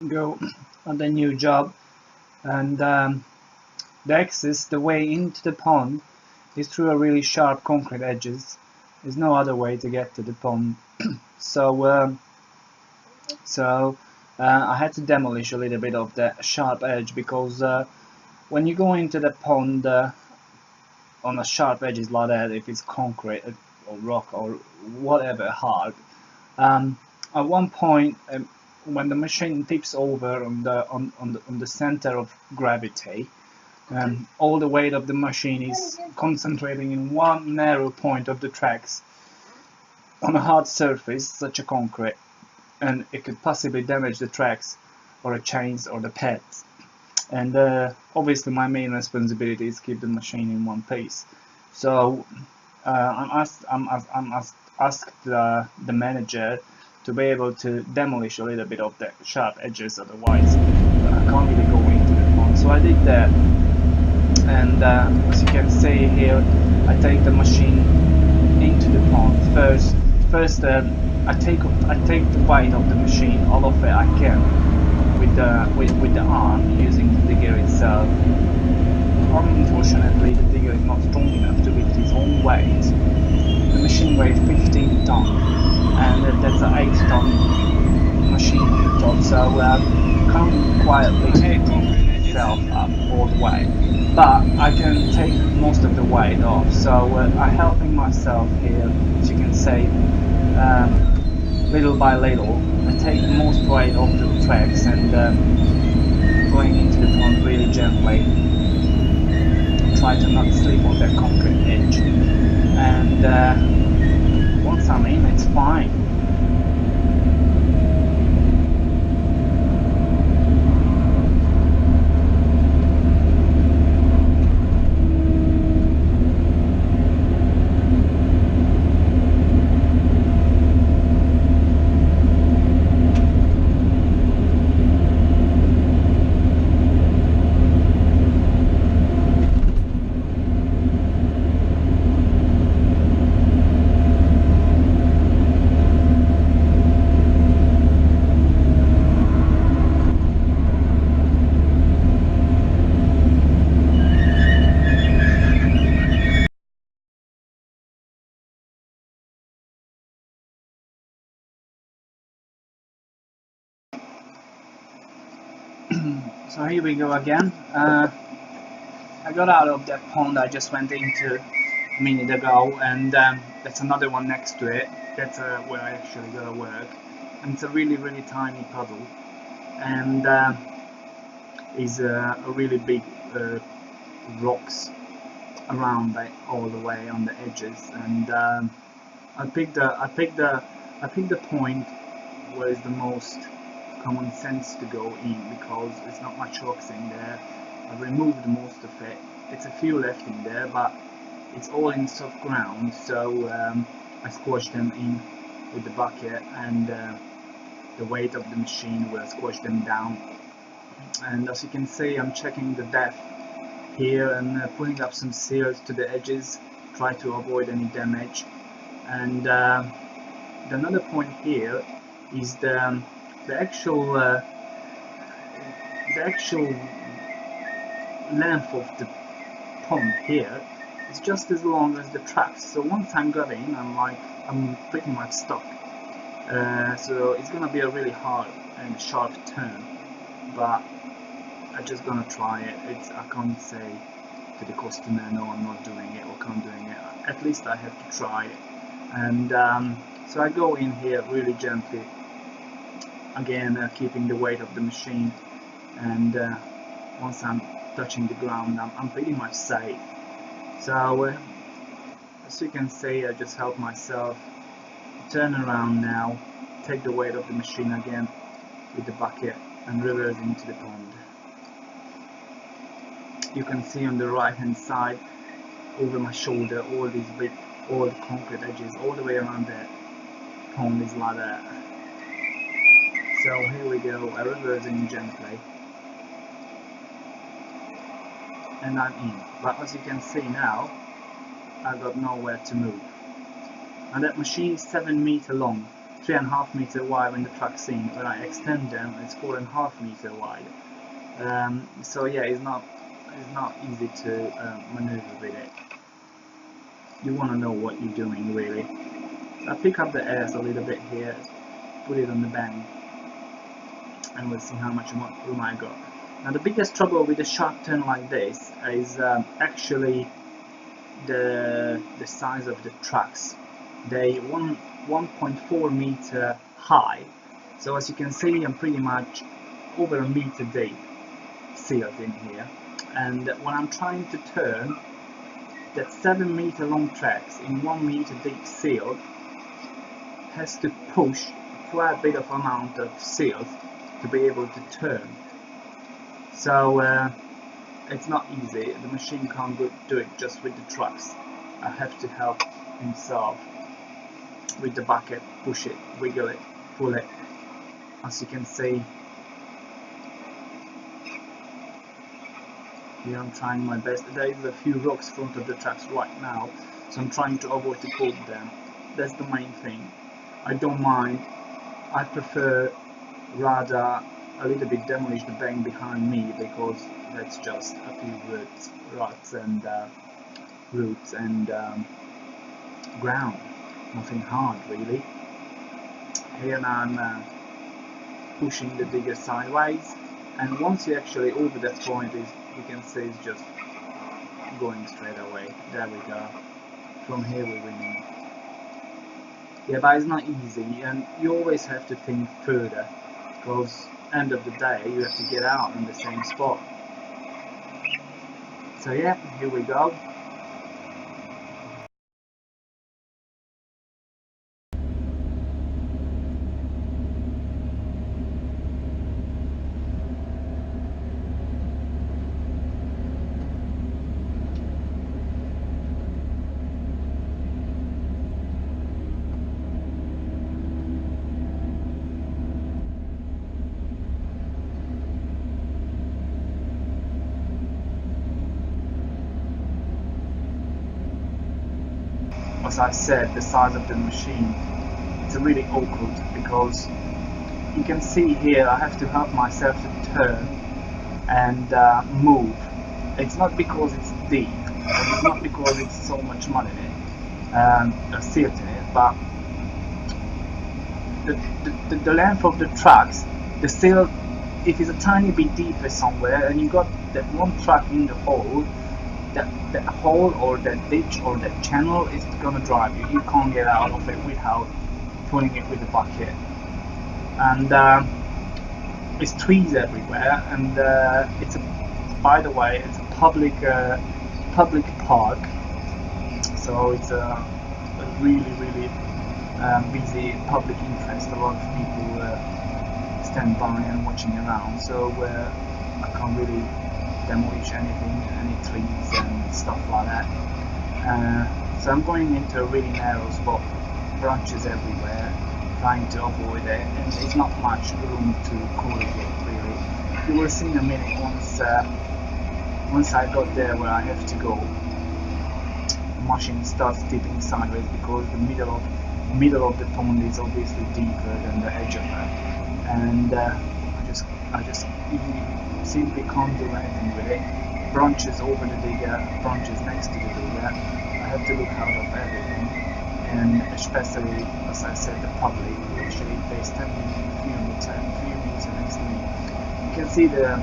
go on the new job, and the way into the pond is through a really sharp concrete edges. There's no other way to get to the pond. So I had to demolish a little bit of the sharp edge, because when you go into the pond on a sharp edges like that, if it's concrete or rock or whatever hard, at one point when the machine tips over on the center of gravity, all the weight of the machine is concentrating in one narrow point of the tracks on a hard surface such a concrete, and it could possibly damage the tracks or the chains or the pads. And obviously my main responsibility is to keep the machine in one piece. So I'm asked the manager to be able to demolish a little bit of the sharp edges, otherwise I can't really go into the pond. So I did that, and as you can see here, I take the machine into the pond. First I take the weight of the machine, all of it I can, with the arm, using the digger itself. Unfortunately, the digger is not strong enough to lift its own weight. The machine weighs 15 tons, and that's an 8-ton machine on top, so can't quite lift itself up all the way. But I can take most of the weight off, so I'm helping myself here, as you can see, little by little. I take the most weight off the tracks and going into the pond really gently. Try to not slip on that concrete edge, and once I'm in, it's fine. So here we go again. I got out of that pond I just went into a minute ago, and that's another one next to it. That's where I actually gotta work, and it's a really tiny puddle, and is a really big rocks around it all the way on the edges, and I picked the point where is the most common sense to go in, because there's not much rocks in there. I've removed most of it. It's a few left in there, but it's all in soft ground, so I squashed them in with the bucket, and the weight of the machine will squash them down. And as you can see, I'm checking the depth here and putting up some seals to the edges, try to avoid any damage. And another point here is the actual length of the pond here is just as long as the tracks. So once I'm got in, I'm pretty much stuck. So it's gonna be a really hard and sharp turn, but I'm just gonna try it. I can't say to the customer, no, I'm not doing it or can't doing it. At least I have to try it. And so I go in here really gently, again keeping the weight of the machine, and once I'm touching the ground, I'm pretty much safe. So as you can see, I just help myself, turn around now, take the weight of the machine again with the bucket, and reverse into the pond. You can see on the right hand side over my shoulder all these big old concrete edges all the way around the pond is like that. So here we go, I reverse in gently, and I'm in. But as you can see now, I've got nowhere to move. And that machine is 7 meters long, 3.5 meter wide when the truck's in. When I extend them, it's 4.5 meter wide. So yeah, it's not easy to maneuver with it. You want to know what you're doing really. So I pick up the airs a little bit here, put it on the bank, and we'll see how much room I got. Now the biggest trouble with a sharp turn like this is actually the size of the trucks. They 1.4 meter high, so as you can see I'm pretty much over a meter deep sealed in here, and when I'm trying to turn that 7 meter long tracks in 1 meter deep seal has to push quite a bit of amount of seals to be able to turn. So it's not easy. The machine can't do it just with the trucks. I have to help himself with the bucket, push it, wiggle it, pull it. As you can see, here I'm trying my best. There is a few rocks in front of the tracks right now, so I'm trying to avoid to pull them. That's the main thing. I don't mind. I prefer rather a little bit demolish the bank behind me, because that's just a few ruts and roots and ground. Nothing hard really. Here now I'm pushing the digger sideways, and once you're actually over that point, you can see it's just going straight away. There we go. From here we're winning. Yeah, but it's not easy, and you always have to think further, because end of the day you have to get out in the same spot. So yeah, here we go. As I said, the size of the machine, it's really awkward, because you can see here I have to help myself to turn and move. It's not because it's deep, it's not because it's so much mud in it, silt in it, but the length of the tracks, the silt, if it's a tiny bit deeper somewhere and you got that one track in the hole, that hole or that ditch or that channel is gonna drive you. You can't get out of it without pulling it with the bucket. And there's trees everywhere, and by the way, it's a public park, so it's a really busy public interest. A lot of people stand by and watching around, so I can't really demolish anything, any trees and stuff like that. So I'm going into a really narrow spot, branches everywhere, trying to avoid it, and there's not much room to corrugate really. You will see in a minute once I got there where I have to go, the machine starts tipping sideways, because the middle of the pond is obviously deeper than the edge of it, and I just simply can't do anything with it. Branches over the digger, branches next to the digger. I have to look out of everything, and especially, as I said, the public, actually they stand a few meters next to me. You can see the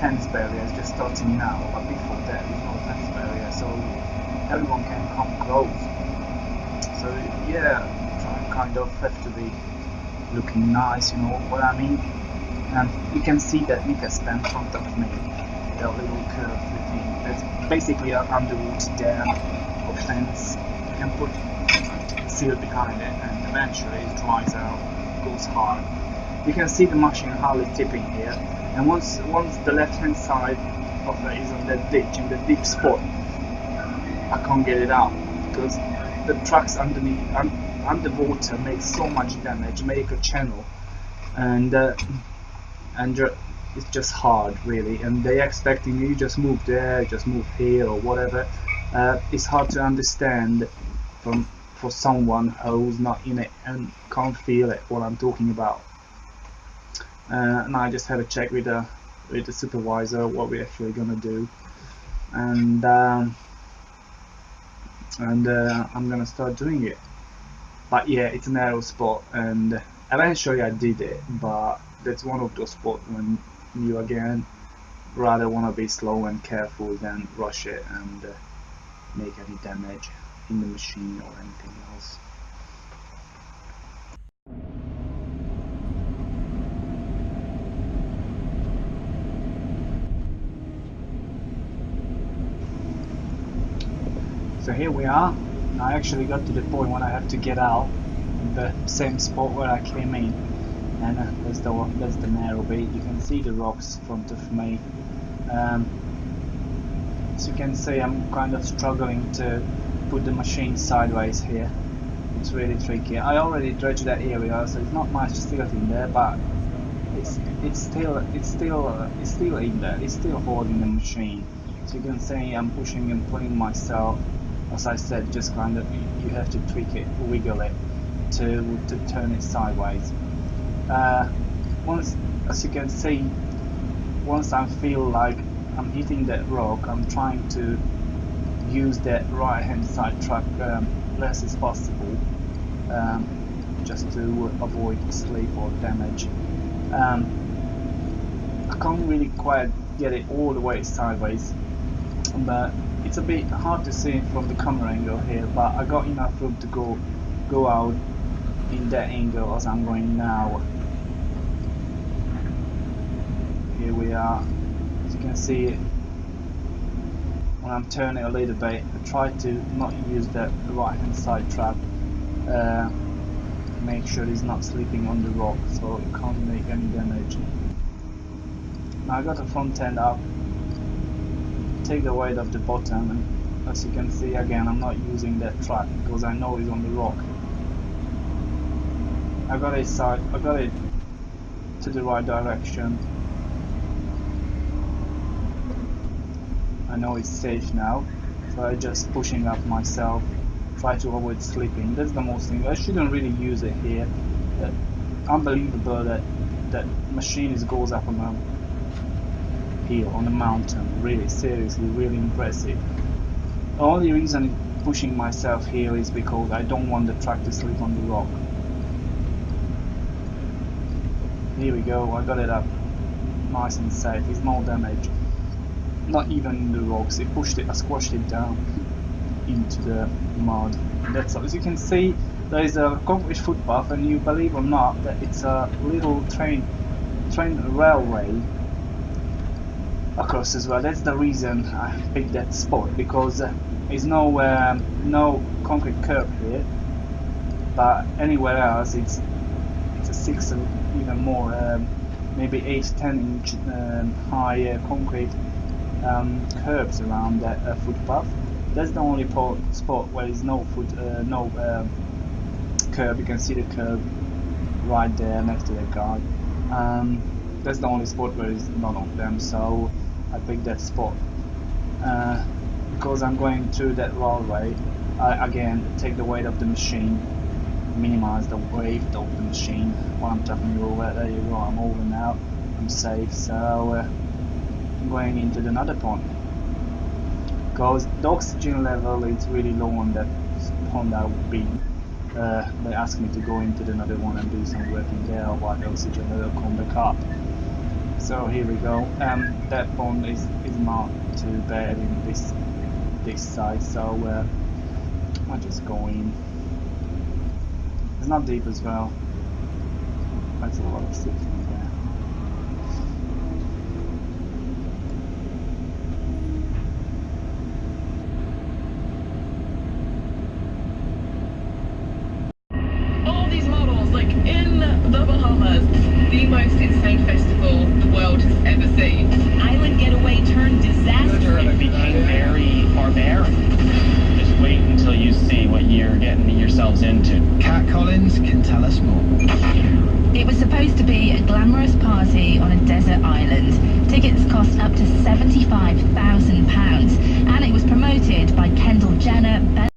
fence barrier is just starting now, but before that there's no fence barrier, so everyone can come close. So yeah, I kind of have to be looking nice, you know what I mean? And you can see that Nika span in front of me, the little curved thing. That's basically an underwater dam or fence. You can put seal behind it, and eventually it dries out, goes hard. You can see the machine hardly tipping here, and once the left hand side of it is on that ditch, in the deep spot, I can't get it out, because the trucks underwater make so much damage, make a channel, and it's just hard really, and they're expecting you just move there, just move here or whatever. It's hard to understand for someone who's not in it and can't feel it what I'm talking about. And I just had a check with the supervisor what we're actually gonna do, and I'm gonna start doing it. But yeah, it's a narrow spot, and eventually I did it, but that's one of those spots when you again rather want to be slow and careful than rush it and make any damage in the machine or anything else. So here we are. I actually got to the point when I have to get out in the same spot where I came in, and that's the narrow bit. You can see the rocks in front of me. As you can see, I'm kind of struggling to put the machine sideways here. It's really tricky. I already dredged that area, so it's not much silt in there, but it's still in there. It's still holding the machine. So you can see I'm pushing and pulling myself. As I said, just kind of you have to tweak it, wiggle it to turn it sideways. As you can see, once I feel like I'm hitting that rock, I'm trying to use that right hand side track less as possible, just to avoid slip or damage. I can't really quite get it all the way sideways, but it's a bit hard to see from the camera angle here, but I got enough room to go out in that angle as I'm going now. Here we are. As you can see, when I'm turning a little bit, I try to not use that right hand side trap, make sure it's not slipping on the rock so it can't make any damage. Now I got the front end up, take the weight off the bottom, and as you can see again, I'm not using that trap because I know it's on the rock. I got it to the right direction. I know it's safe now, so I'm just pushing up myself, try to avoid slipping. That's the most thing. I shouldn't really use it here. Unbelievable that machine goes up on a hill, on a mountain. Really, seriously, really impressive. The only reason I'm pushing myself here is because I don't want the track to slip on the rock. Here we go, I got it up nice and safe. There's no damage. Not even in the rocks. I squashed it down into the mud. That's all. As you can see, there is a concrete footpath, and you believe or not that it's a little train railway across as well. That's the reason I picked that spot, because there's no concrete curb here, but anywhere else it's a 6 or even more, maybe 8-10 inch high concrete curbs around that footpath. That's the only spot where there's no curb. You can see the curb right there next to the guard. That's the only spot where there's none of them, so I picked that spot. Because I'm going through that railway, I again take the weight of the machine, minimize the weight of the machine. While I'm tapping you over, there you go, I'm over now, I'm safe. So I'm going into another pond, because the oxygen level is really low on that pond I would be. They asked me to go into another one and do some work in there while the oxygen level come back up. So here we go. That pond is not too bad in this side, so I'll just go in. It's not deep as well. That's a lot of silt in there. All these models, like in the Bahamas, the most insane festival the world has ever seen. Island getaway turned disaster. It became very barbaric. Just wait until you see what you're getting yourselves into. Kat Collins can tell us more. It was supposed to be a glamorous party on a desert island. Tickets cost up to £75,000, and it was promoted by Kendall Jenner.